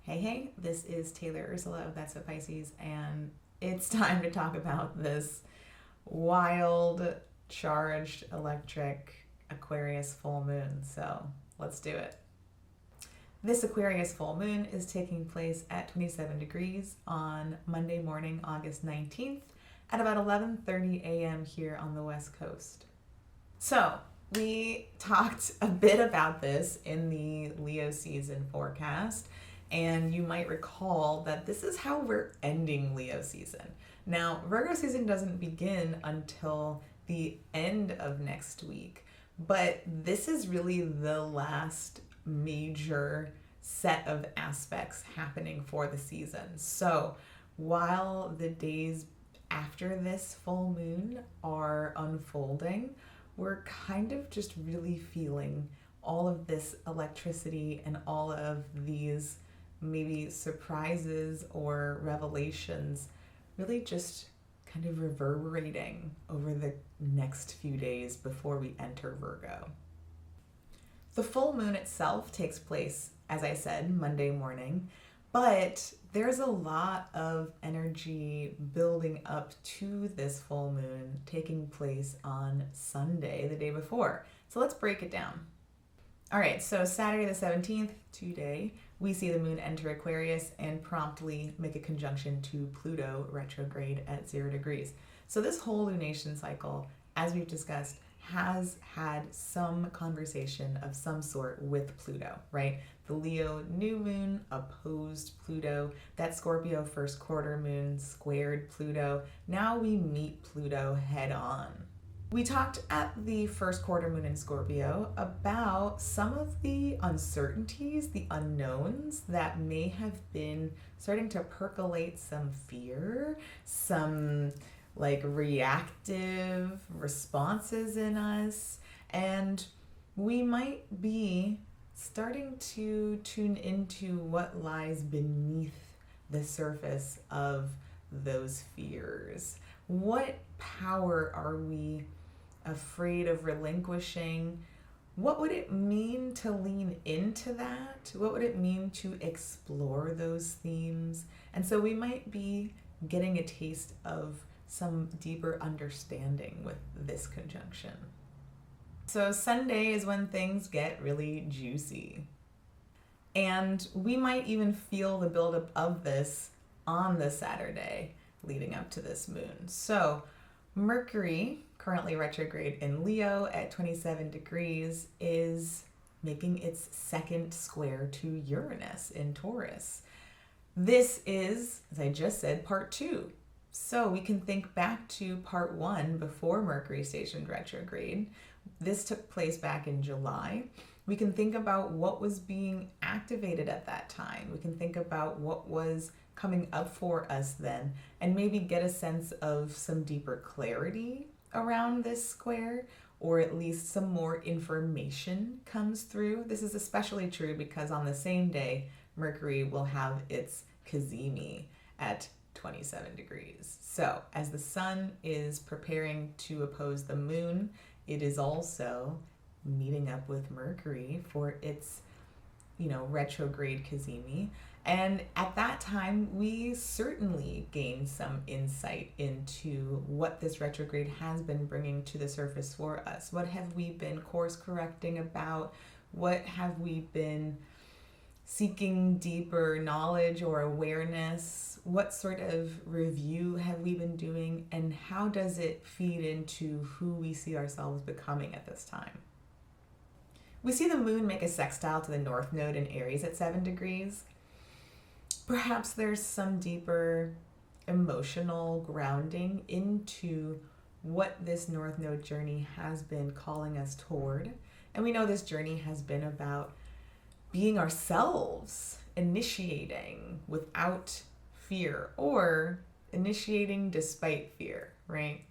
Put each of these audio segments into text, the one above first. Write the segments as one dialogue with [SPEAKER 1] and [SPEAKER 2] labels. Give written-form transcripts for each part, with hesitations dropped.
[SPEAKER 1] Hey, this is Taylor Ursula of That's What Pisces, and it's time to talk about this wild, charged, electric Aquarius full moon. So let's do it. This Aquarius full moon is taking place at 27 degrees on Monday morning, August 19th at about 11:30 a.m. here on the West Coast. So we talked a bit about this in the Leo season forecast, and you might recall that this is how we're ending Leo season. Now, Virgo season doesn't begin until the end of next week, but this is really the last major set of aspects happening for the season. So while the days after this full moon are unfolding, we're kind of just really feeling all of this electricity and all of these maybe surprises or revelations really just kind of reverberating over the next few days before we enter Virgo. The full moon itself takes place, as I said, Monday morning, but there's a lot of energy building up to this full moon taking place on Sunday, the day before. So let's break it down. All right, so Saturday the 17th, today, we see the moon enter Aquarius and promptly make a conjunction to Pluto retrograde at 0 degrees. So this whole lunation cycle, as we've discussed, has had some conversation of some sort with Pluto, right? The Leo new moon opposed Pluto. That Scorpio first quarter moon squared Pluto. Now we meet Pluto head on. We talked at the first quarter moon in Scorpio about some of the uncertainties, the unknowns that may have been starting to percolate some fear, some reactive responses in us, and we might be starting to tune into what lies beneath the surface of those fears. What power are we afraid of relinquishing? What would it mean to lean into that? What would it mean to explore those themes? And so we might be getting a taste of some deeper understanding with this conjunction. So Sunday is when things get really juicy. And we might even feel the buildup of this on the Saturday leading up to this moon. So Mercury, currently retrograde in Leo at 27 degrees, is making its second square to Uranus in Taurus. This is, as I just said, part 2. So we can think back to part 1 before Mercury stationed retrograde. This took place back in July. We can think about what was being activated at that time. We can think about what was coming up for us then, and maybe get a sense of some deeper clarity around this square, or at least some more information comes through. This is especially true because on the same day, Mercury will have its cazimi at 27 degrees. So as the sun is preparing to oppose the moon, it is also meeting up with Mercury for its, retrograde cazimi. And at that time, we certainly gain some insight into what this retrograde has been bringing to the surface for us. What have we been course correcting about? What have we been seeking deeper knowledge or awareness? What sort of review have we been doing? And how does it feed into who we see ourselves becoming at this time? We see the moon make a sextile to the North Node in Aries at 7 degrees. Perhaps there's some deeper emotional grounding into what this North Node journey has been calling us toward. And we know this journey has been about being ourselves, initiating without fear, or initiating despite fear, right?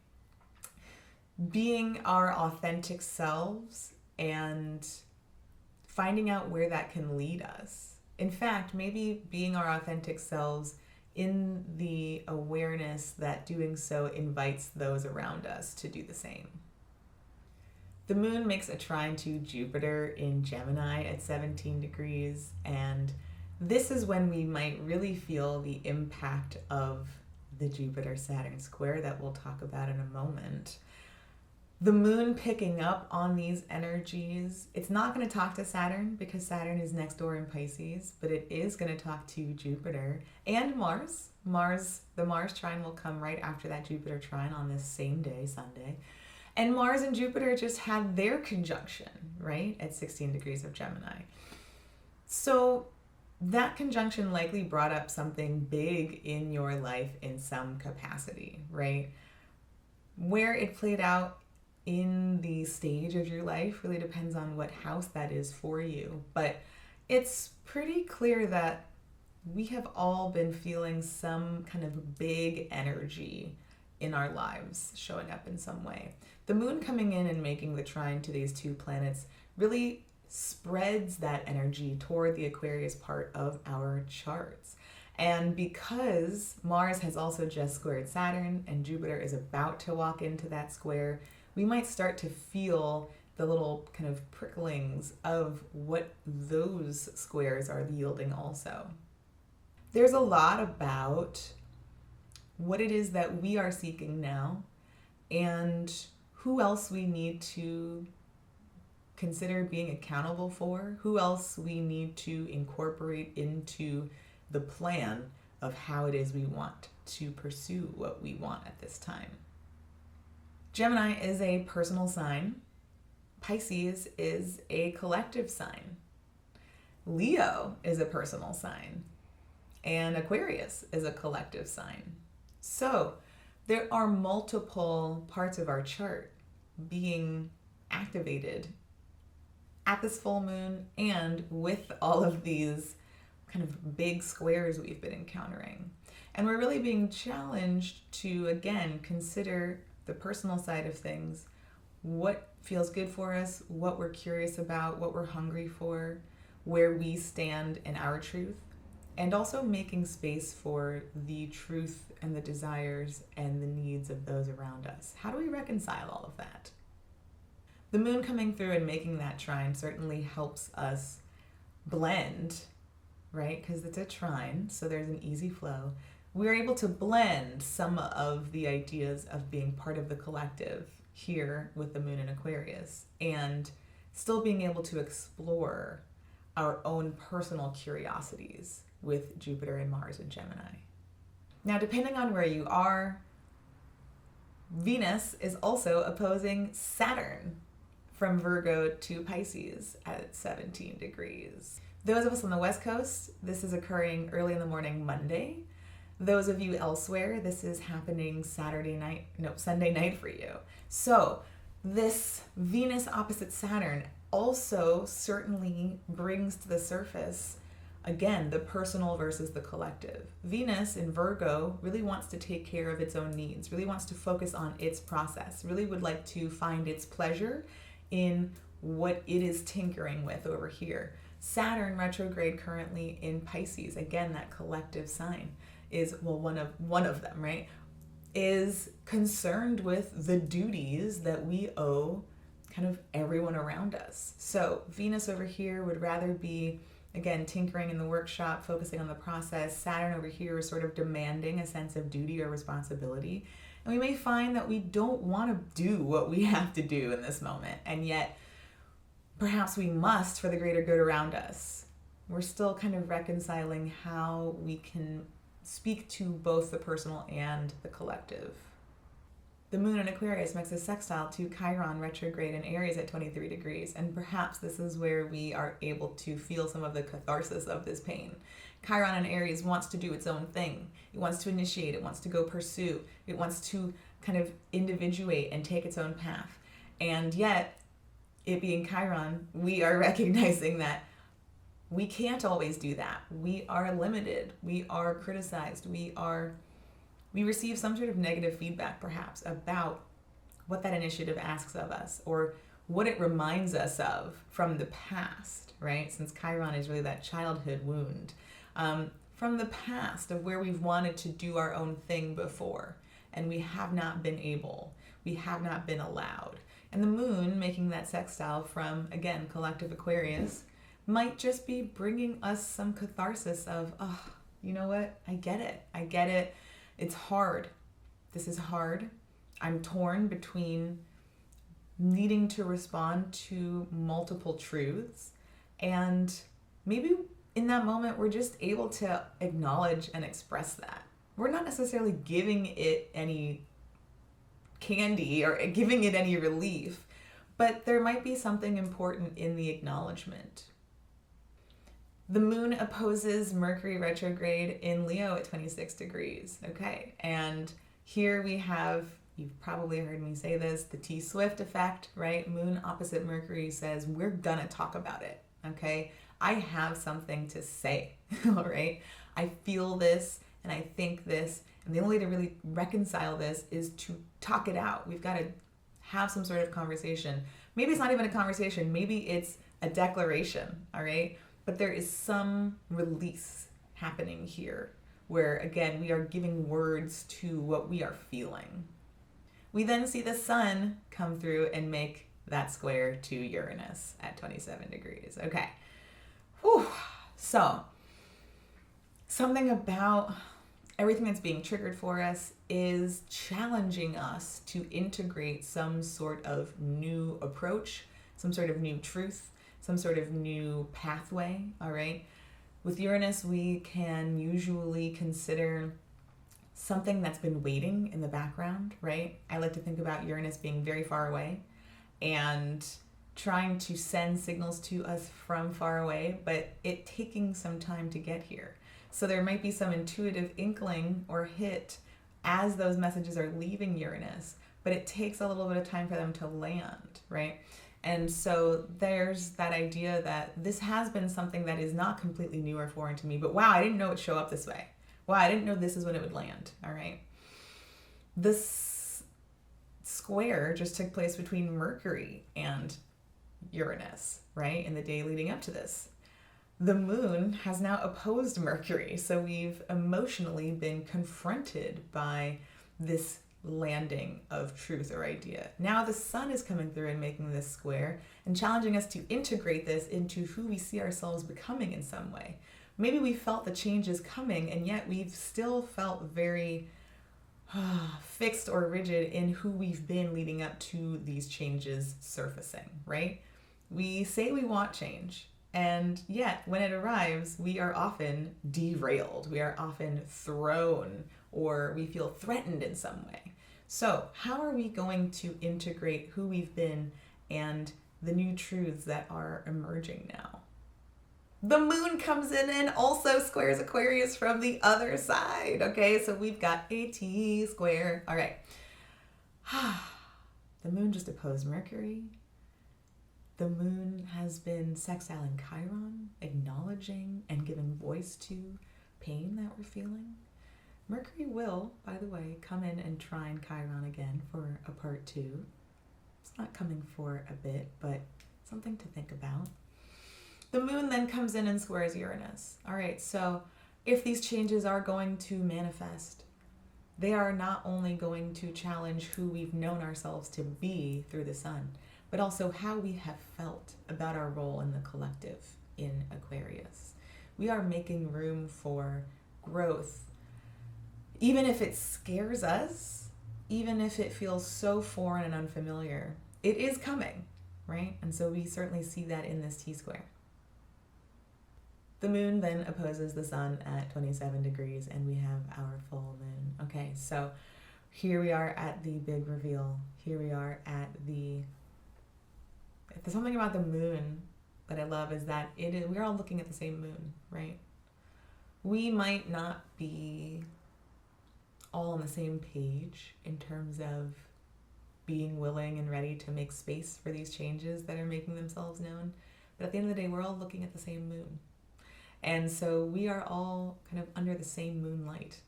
[SPEAKER 1] Being our authentic selves and finding out where that can lead us. In fact, maybe being our authentic selves in the awareness that doing so invites those around us to do the same. The moon makes a trine to Jupiter in Gemini at 17 degrees, and this is when we might really feel the impact of the Jupiter-Saturn square that we'll talk about in a moment. The moon picking up on these energies, it's not going to talk to Saturn because Saturn is next door in Pisces, but it is going to talk to Jupiter and Mars. The Mars trine will come right after that Jupiter trine on this same day, Sunday. And Mars and Jupiter just had their conjunction, right, at 16 degrees of Gemini. So that conjunction likely brought up something big in your life in some capacity, right? Where it played out in the stage of your life really depends on what house that is for you. But it's pretty clear that we have all been feeling some kind of big energy in our lives showing up in some way. The moon coming in and making the trine to these two planets really spreads that energy toward the Aquarius part of our charts. And because Mars has also just squared Saturn and Jupiter is about to walk into that square, we might start to feel the little kind of pricklings of what those squares are yielding also. There's a lot about what it is that we are seeking now and who else we need to consider being accountable for, who else we need to incorporate into the plan of how it is we want to pursue what we want at this time. Gemini is a personal sign. Pisces is a collective sign. Leo is a personal sign. And Aquarius is a collective sign. So there are multiple parts of our chart being activated at this full moon and with all of these kind of big squares we've been encountering. And we're really being challenged to, again, consider the personal side of things, what feels good for us, what we're curious about, what we're hungry for, where we stand in our truth, and also making space for the truth and the desires and the needs of those around us. How do we reconcile all of that? The moon coming through and making that trine certainly helps us blend, right? Because it's a trine, so there's an easy flow. We're able to blend some of the ideas of being part of the collective here with the moon in Aquarius and still being able to explore our own personal curiosities with Jupiter and Mars and Gemini. Now, depending on where you are, Venus is also opposing Saturn from Virgo to Pisces at 17 degrees. Those of us on the West Coast, this is occurring early in the morning Monday. Those of you elsewhere, this is happening Sunday night for you. So this Venus opposite Saturn also certainly brings to the surface, again, the personal versus the collective. Venus in Virgo really wants to take care of its own needs, really wants to focus on its process, really would like to find its pleasure in what it is tinkering with over here. Saturn retrograde currently in Pisces, again, that collective sign is, well, one of them, right, is concerned with the duties that we owe kind of everyone around us. So Venus over here would rather be, again, tinkering in the workshop, focusing on the process. Saturn over here is sort of demanding a sense of duty or responsibility. And we may find that we don't want to do what we have to do in this moment, and yet perhaps we must for the greater good around us. We're still kind of reconciling how we can speak to both the personal and the collective. The moon in Aquarius makes a sextile to Chiron retrograde in Aries at 23 degrees, and perhaps this is where we are able to feel some of the catharsis of this pain. Chiron in Aries wants to do its own thing. It wants to initiate, it wants to go pursue, it wants to kind of individuate and take its own path. And yet, it being Chiron, we are recognizing that we can't always do that. We are limited. We are criticized. We receive some sort of negative feedback, perhaps, about what that initiative asks of us or what it reminds us of from the past, right? Since Chiron is really that childhood wound. From the past of where we've wanted to do our own thing before, and we have not been able. We have not been allowed. And the moon making that sextile from, again, collective Aquarius might just be bringing us some catharsis of, oh, you know what? I get it. I get it. It's hard. This is hard. I'm torn between needing to respond to multiple truths, and maybe in that moment we're just able to acknowledge and express that. We're not necessarily giving it any candy or giving it any relief, but there might be something important in the acknowledgement. The moon opposes Mercury retrograde in Leo at 26 degrees. Okay, and here we have, you've probably heard me say this, the T Swift effect, right? Moon opposite Mercury says, we're gonna talk about it, okay? I have something to say, all right? I feel this and I think this, and the only way to really reconcile this is to talk it out. We've got to have some sort of conversation. Maybe it's not even a conversation, maybe it's a declaration, all right? But there is some release happening here where, again, we are giving words to what we are feeling. We then see the sun come through and make that square to Uranus at 27 degrees. Okay. Whew. So, something about everything that's being triggered for us is challenging us to integrate some sort of new approach, some sort of new truth, some sort of new pathway, all right? With Uranus, we can usually consider something that's been waiting in the background, right? I like to think about Uranus being very far away and trying to send signals to us from far away, but it taking some time to get here. So there might be some intuitive inkling or hit as those messages are leaving Uranus, but it takes a little bit of time for them to land, right? And so there's that idea that this has been something that is not completely new or foreign to me, but wow, I didn't know it'd show up this way. Wow, I didn't know this is when it would land, all right? This square just took place between Mercury and Uranus, right, in the day leading up to this. The moon has now opposed Mercury, so we've emotionally been confronted by this landing of truth or idea. Now the sun is coming through and making this square and challenging us to integrate this into who we see ourselves becoming in some way. Maybe we felt the changes coming and yet we've still felt very fixed or rigid in who we've been leading up to these changes surfacing, right? We say we want change, and yet when it arrives, we are often derailed. We are often thrown, or we feel threatened in some way. So how are we going to integrate who we've been and the new truths that are emerging now? The moon comes in and also squares Aquarius from the other side. Okay, so we've got a T square. All right. The moon just opposed Mercury. The moon has been sextiling Chiron, acknowledging and giving voice to pain that we're feeling. Mercury will, by the way, come in and trine Chiron again for a part 2. It's not coming for a bit, but something to think about. The moon then comes in and squares Uranus. All right, so if these changes are going to manifest, they are not only going to challenge who we've known ourselves to be through the sun, but also how we have felt about our role in the collective in Aquarius. We are making room for growth, even if it scares us, even if it feels so foreign and unfamiliar. It is coming, right? And so we certainly see that in this T-square. The moon then opposes the sun at 27 degrees and we have our full moon. Okay, so here we are at the big reveal. Here we are at there's something about the moon that I love is that we're all looking at the same moon, right? We might not be all on the same page in terms of being willing and ready to make space for these changes that are making themselves known. But at the end of the day, we're all looking at the same moon. And so we are all kind of under the same moonlight.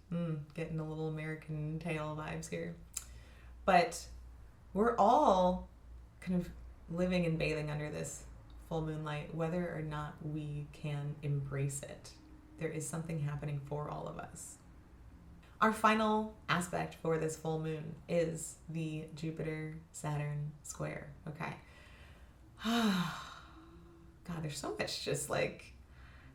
[SPEAKER 1] Getting a little American Tail vibes here. But we're all kind of living and bathing under this full moonlight, whether or not we can embrace it. There is something happening for all of us. Our final aspect for this full moon is the Jupiter-Saturn square, okay? God, there's so much just like,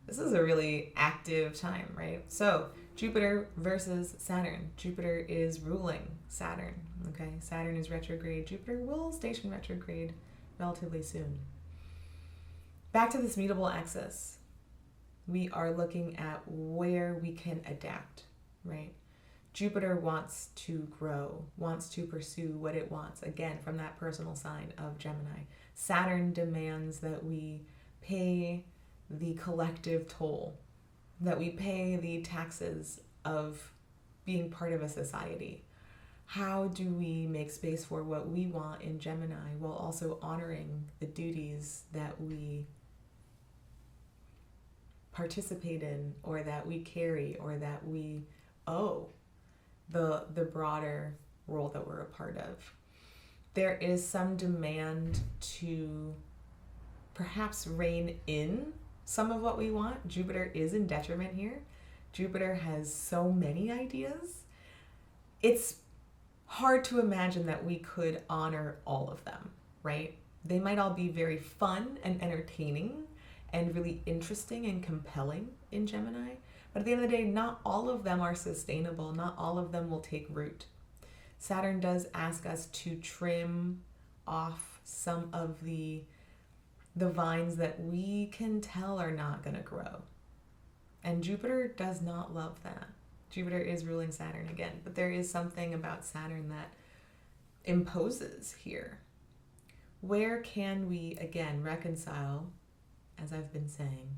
[SPEAKER 1] this is a really active time, right? So Jupiter versus Saturn. Jupiter is ruling Saturn, okay? Saturn is retrograde. Jupiter will station retrograde relatively soon. Back to this mutable axis. We are looking at where we can adapt, right? Jupiter wants to grow, wants to pursue what it wants, again, from that personal sign of Gemini. Saturn demands that we pay the collective toll, that we pay the taxes of being part of a society. How do we make space for what we want in Gemini while also honoring the duties that we participate in, or that we carry, or that we owe the broader role that we're a part of? There is some demand to perhaps rein in some of what we want. Jupiter is in detriment here. Jupiter has so many ideas. It's hard to imagine that we could honor all of them, right? They might all be very fun and entertaining and really interesting and compelling in Gemini, but at the end of the day, not all of them are sustainable. Not all of them will take root. Saturn does ask us to trim off some of the vines that we can tell are not going to grow. And Jupiter does not love that. Jupiter is ruling Saturn again, but there is something about Saturn that imposes here. Where can we, again, reconcile, as I've been saying,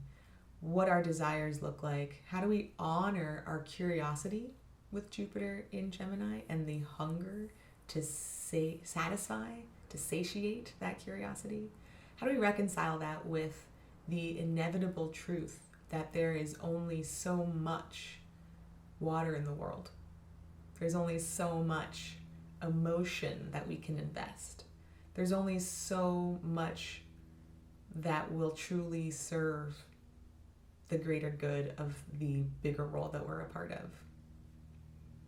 [SPEAKER 1] what our desires look like? How do we honor our curiosity with Jupiter in Gemini and the hunger to satisfy, to satiate that curiosity? How do we reconcile that with the inevitable truth that there is only so much water in the world? There's only so much emotion that we can invest. There's only so much that will truly serve the greater good of the bigger role that we're a part of.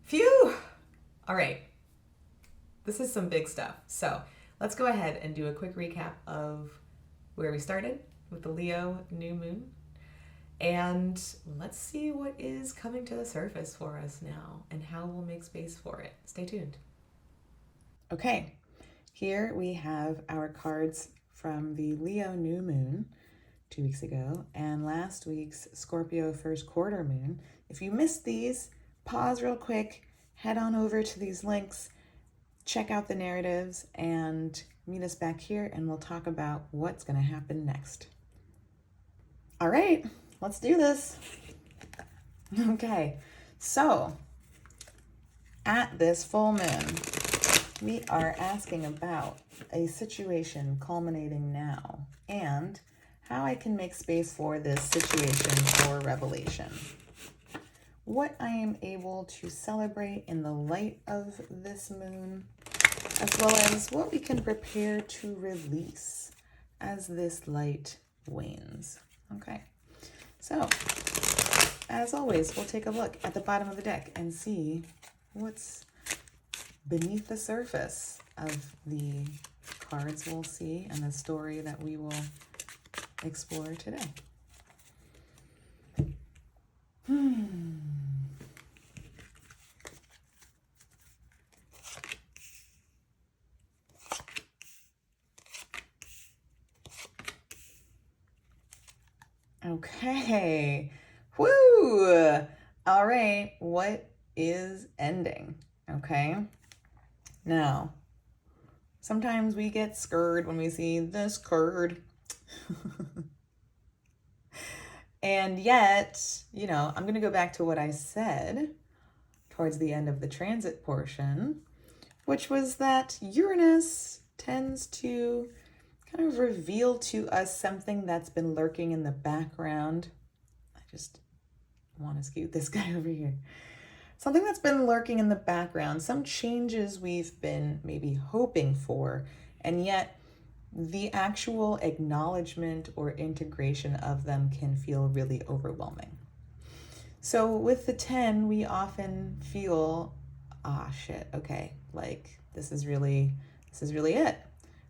[SPEAKER 1] Phew! All right. This is some big stuff. So let's go ahead and do a quick recap of where we started with the Leo new moon. And let's see what is coming to the surface for us now and how we'll make space for it. Stay tuned. Okay, here we have our cards from the Leo new moon 2 weeks ago and last week's Scorpio first quarter moon. If you missed these, pause real quick, head on over to these links, check out the narratives, and meet us back here and we'll talk about what's going to happen next. All right, let's do this. Okay, so at this full moon, we are asking about a situation culminating now and how I can make space for this situation or revelation. What I am able to celebrate in the light of this moon, as well as what we can prepare to release as this light wanes. Okay, so as always, we'll take a look at the bottom of the deck and see what's beneath the surface of the cards we'll see and the story that we will explore today. Okay. Woo! All right. What is ending? Okay. Now, sometimes we get scared when we see this card. And yet, you know, I'm going to go back to what I said towards the end of the transit portion, which was that Uranus tends to kind of reveal to us something that's been lurking in the background. I just want to scoot this guy over here. Something that's been lurking in the background, some changes we've been maybe hoping for, and yet the actual acknowledgement or integration of them can feel really overwhelming. So with the 10, we often feel, shit, okay, like this is really it.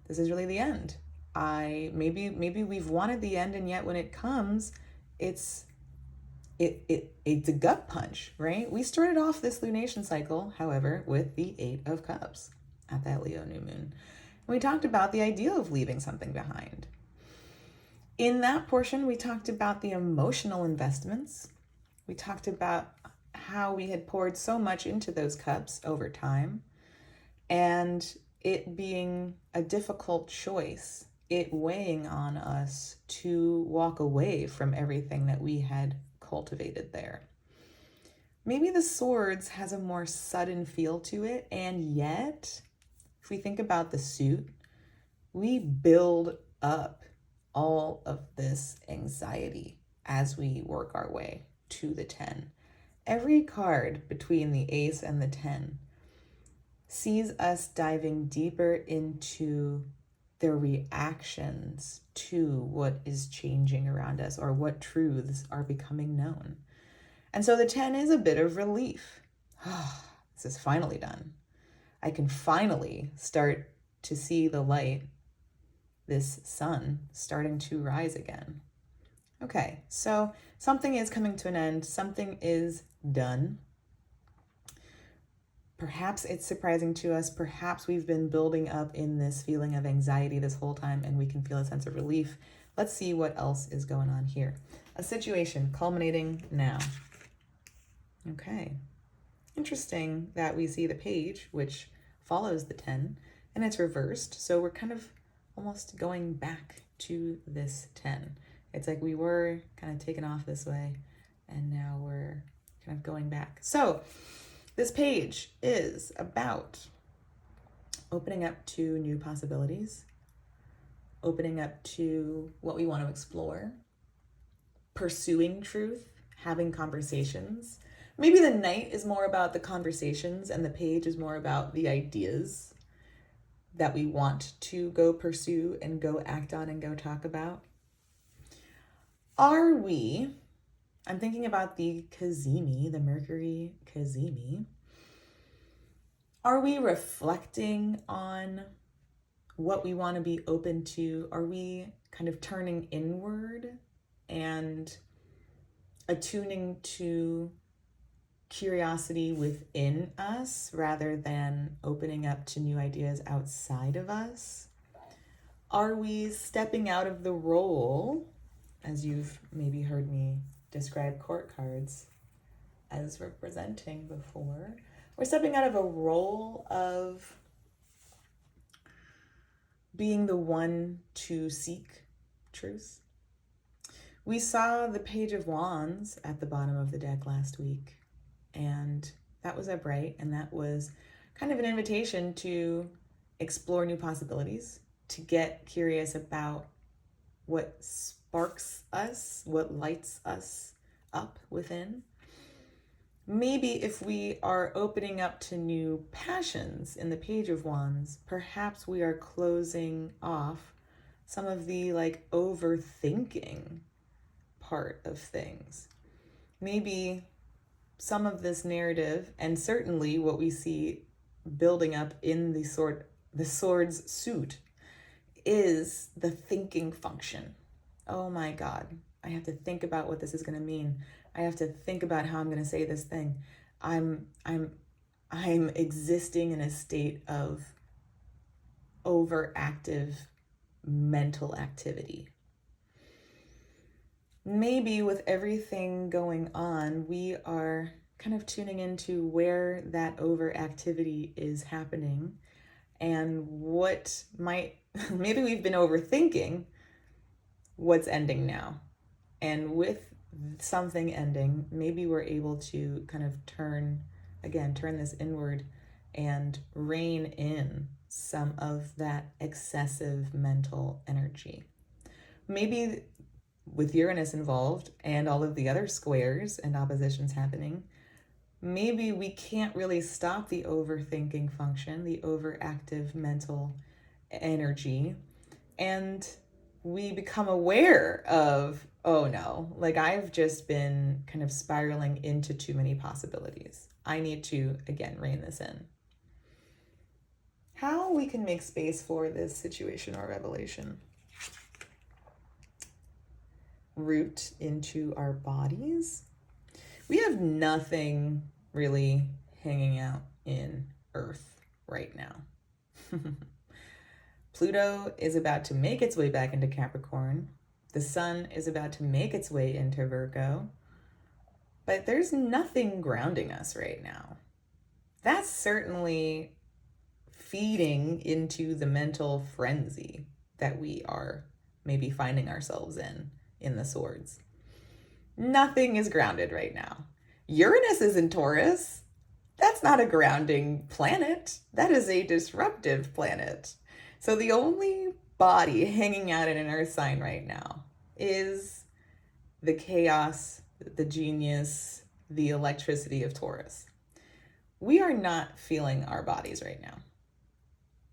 [SPEAKER 1] This is really the end. Maybe we've wanted the end, and yet when it comes, it's a gut punch, right? We started off this lunation cycle, however, with the 8 of Cups at that Leo new moon. We talked about the idea of leaving something behind. In that portion, we talked about the emotional investments. We talked about how we had poured so much into those cups over time, and it being a difficult choice, it weighing on us to walk away from everything that we had cultivated there. Maybe the Swords has a more sudden feel to it, and yet, if we think about the suit, we build up all of this anxiety as we work our way to the 10. Every card between the Ace and the 10 sees us diving deeper into their reactions to what is changing around us or what truths are becoming known. And so the 10 is a bit of relief. This is finally done. I can finally start to see the light, this sun starting to rise again. Okay, so something is coming to an end. Something is done. Perhaps it's surprising to us. Perhaps we've been building up in this feeling of anxiety this whole time and we can feel a sense of relief. Let's see what else is going on here. A situation culminating now. Okay. Interesting that we see the page, which follows the 10, and it's reversed. So we're kind of almost going back to this 10. It's like we were kind of taken off this way, and now we're kind of going back. So this page is about opening up to new possibilities, opening up to what we want to explore, pursuing truth, having conversations. Maybe the Knight is more about the conversations and the page is more about the ideas that we want to go pursue and go act on and go talk about. Are we, I'm thinking about the Cazimi, the Mercury Cazimi. Are we reflecting on what we want to be open to? Are we kind of turning inward and attuning to curiosity within us rather than opening up to new ideas outside of us? Are we stepping out of the role, as you've maybe heard me describe court cards as representing before? We're stepping out of a role of being the one to seek truth. We saw the Page of Wands at the bottom of the deck last week, and that was upright, and that was kind of an invitation to explore new possibilities, to get curious about what sparks us, what lights us up within. Maybe if we are opening up to new passions in the Page of Wands, perhaps we are closing off some of the overthinking part of things. Maybe some of this narrative, and certainly what we see building up in the Sword's suit, is the thinking function. Oh my God, I have to think about what this is going to mean. I have to think about how I'm going to say this thing. I'm existing in a state of overactive mental activity. Maybe with everything going on, we are kind of tuning into where that overactivity is happening and what might, maybe we've been overthinking what's ending now. And with something ending, maybe we're able to kind of turn this inward and rein in some of that excessive mental energy. Maybe with Uranus involved and all of the other squares and oppositions happening, maybe we can't really stop the overthinking function, the overactive mental energy, and we become aware of, oh no, I've just been kind of spiraling into too many possibilities. I need to, again, rein this in. How we can make space for this situation or revelation. root into our bodies, we have nothing really hanging out in Earth right now. Pluto is about to make its way back into Capricorn. The sun is about to make its way into Virgo. But there's nothing grounding us right now. That's certainly feeding into the mental frenzy that we are maybe finding ourselves in the swords. Nothing is grounded right now. Uranus is in Taurus. That's not a grounding planet. That is a disruptive planet. So the only body hanging out in an earth sign right now is the chaos, the genius, the electricity of Taurus. We are not feeling our bodies right now.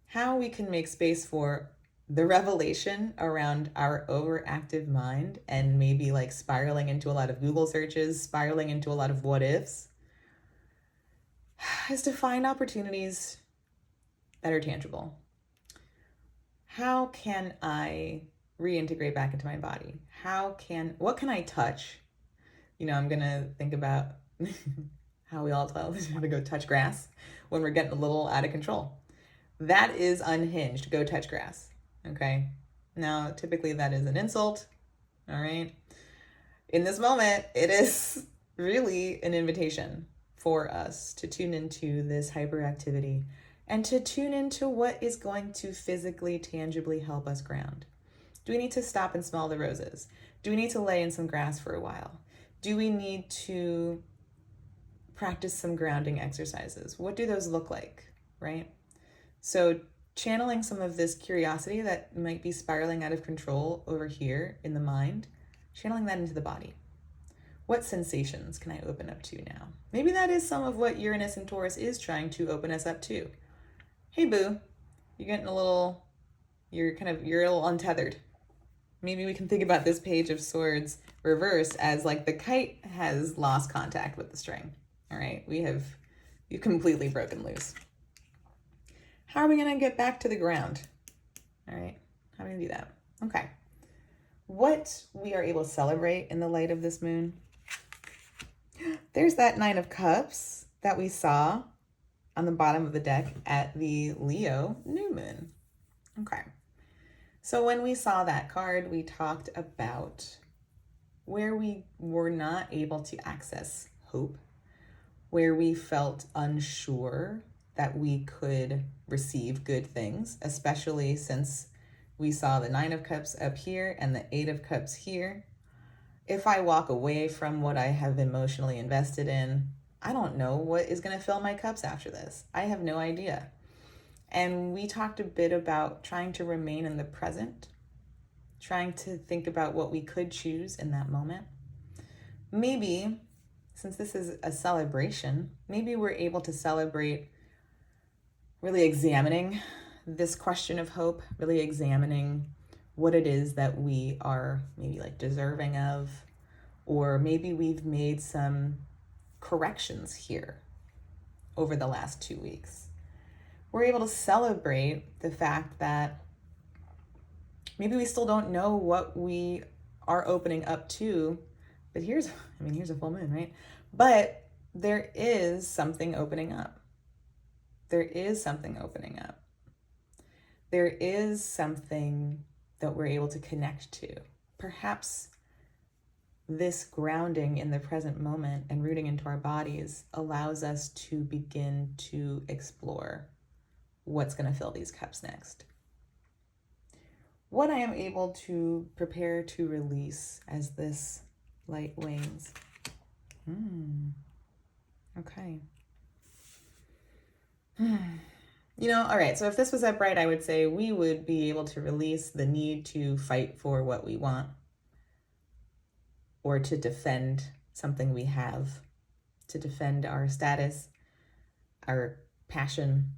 [SPEAKER 1] How we can make space for the revelation around our overactive mind and maybe like spiraling into a lot of Google searches, spiraling into a lot of what ifs, is to find opportunities that are tangible. How can I reintegrate back into my body? What can I touch? You know, I'm gonna think about how we all tell us to go touch grass when we're getting a little out of control. That is unhinged. Go touch grass. Okay. Now, typically that is an insult. All right. In this moment, it is really an invitation for us to tune into this hyperactivity and to tune into what is going to physically, tangibly help us ground. Do we need to stop and smell the roses? Do we need to lay in some grass for a while? Do we need to practice some grounding exercises? What do those look like, right? So channeling some of this curiosity that might be spiraling out of control over here in the mind, channeling that into the body. What sensations can I open up to now? Maybe that is some of what Uranus and Taurus is trying to open us up to. Hey boo, you're a little untethered. Maybe we can think about this Page of Swords reversed as like the kite has lost contact with the string. All right, you've completely broken loose. How are we gonna get back to the ground? All right, how are we gonna do that? Okay. What we are able to celebrate in the light of this moon, there's that Nine of Cups that we saw on the bottom of the deck at the Leo new moon. Okay. So when we saw that card, we talked about where we were not able to access hope, where we felt unsure that we could receive good things, especially since we saw the Nine of Cups up here and the Eight of Cups here. If I walk away from what I have emotionally invested in, I don't know what is going to fill my cups after this. I have no idea. And we talked a bit about trying to remain in the present, trying to think about what we could choose in that moment. Maybe, since this is a celebration, maybe we're able to celebrate really examining this question of hope, really examining what it is that we are maybe like deserving of, or maybe we've made some corrections here over the last 2 weeks. We're able to celebrate the fact that maybe we still don't know what we are opening up to, but here's a full moon, right? But there is something opening up. There is something opening up. There is something that we're able to connect to. Perhaps this grounding in the present moment and rooting into our bodies allows us to begin to explore what's going to fill these cups next. What I am able to prepare to release as this light wanes. Okay. All right, so if this was upright, I would say we would be able to release the need to fight for what we want or to defend something we have, to defend our status, our passion,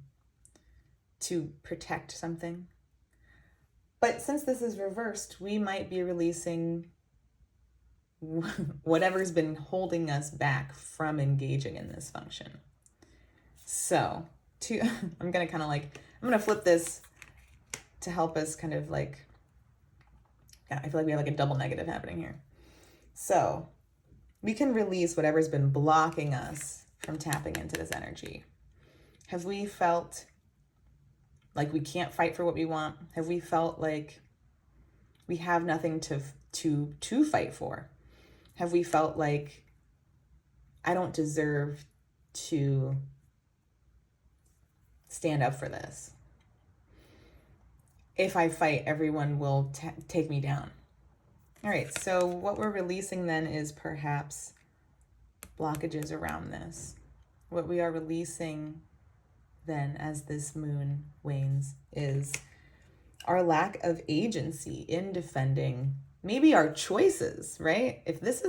[SPEAKER 1] to protect something. But since this is reversed, we might be releasing whatever's been holding us back from engaging in this function. So I'm going to flip this to help us kind of like, I feel like we have like a double negative happening here. So we can release whatever's been blocking us from tapping into this energy. Have we felt like we can't fight for what we want? Have we felt like we have nothing to fight for? Have we felt like I don't deserve to stand up for this? If I fight, everyone will take me down. All right, so what we're releasing then is perhaps blockages around this. What we are releasing then as this moon wanes is our lack of agency in defending maybe our choices, right? If this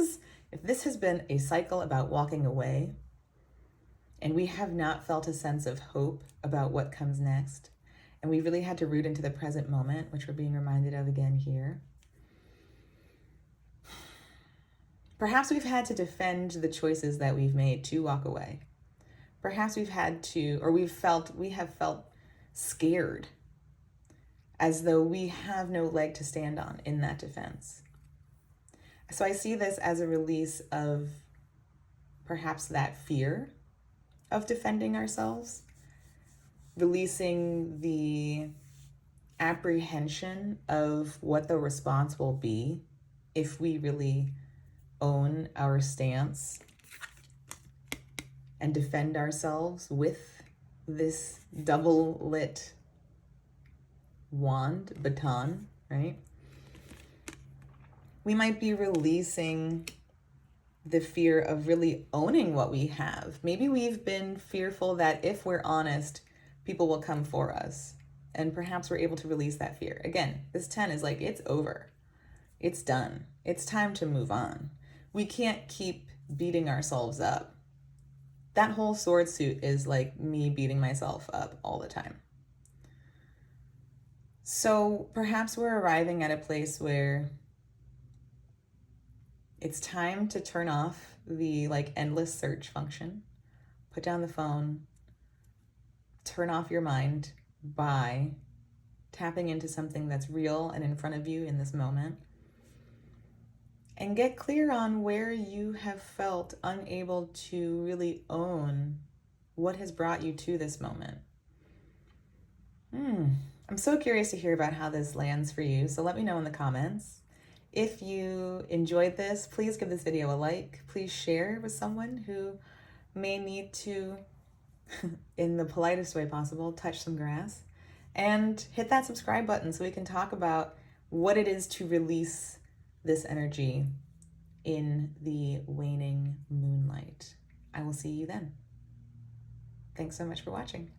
[SPEAKER 1] has been a cycle about walking away and we have not felt a sense of hope about what comes next, and we really had to root into the present moment, which we're being reminded of again here, perhaps we've had to defend the choices that we've made to walk away. Perhaps we've had to, or we have felt scared, as though we have no leg to stand on in that defense. So I see this as a release of perhaps that fear of defending ourselves, releasing the apprehension of what the response will be if we really own our stance and defend ourselves with this double lit baton, right? We might be releasing the fear of really owning what we have. Maybe we've been fearful that if we're honest, people will come for us. And perhaps we're able to release that fear. Again, this 10 is like, it's over. It's done. It's time to move on. We can't keep beating ourselves up. That whole sword suit is like me beating myself up all the time. So perhaps we're arriving at a place where it's time to turn off the endless search function, put down the phone, turn off your mind by tapping into something that's real and in front of you in this moment, and get clear on where you have felt unable to really own what has brought you to this moment. I'm so curious to hear about how this lands for you, so let me know in the comments. If you enjoyed this, please give this video a like. Please share with someone who may need to, in the politest way possible, touch some grass. And hit that subscribe button so we can talk about what it is to release this energy in the waning moonlight. I will see you then. Thanks so much for watching.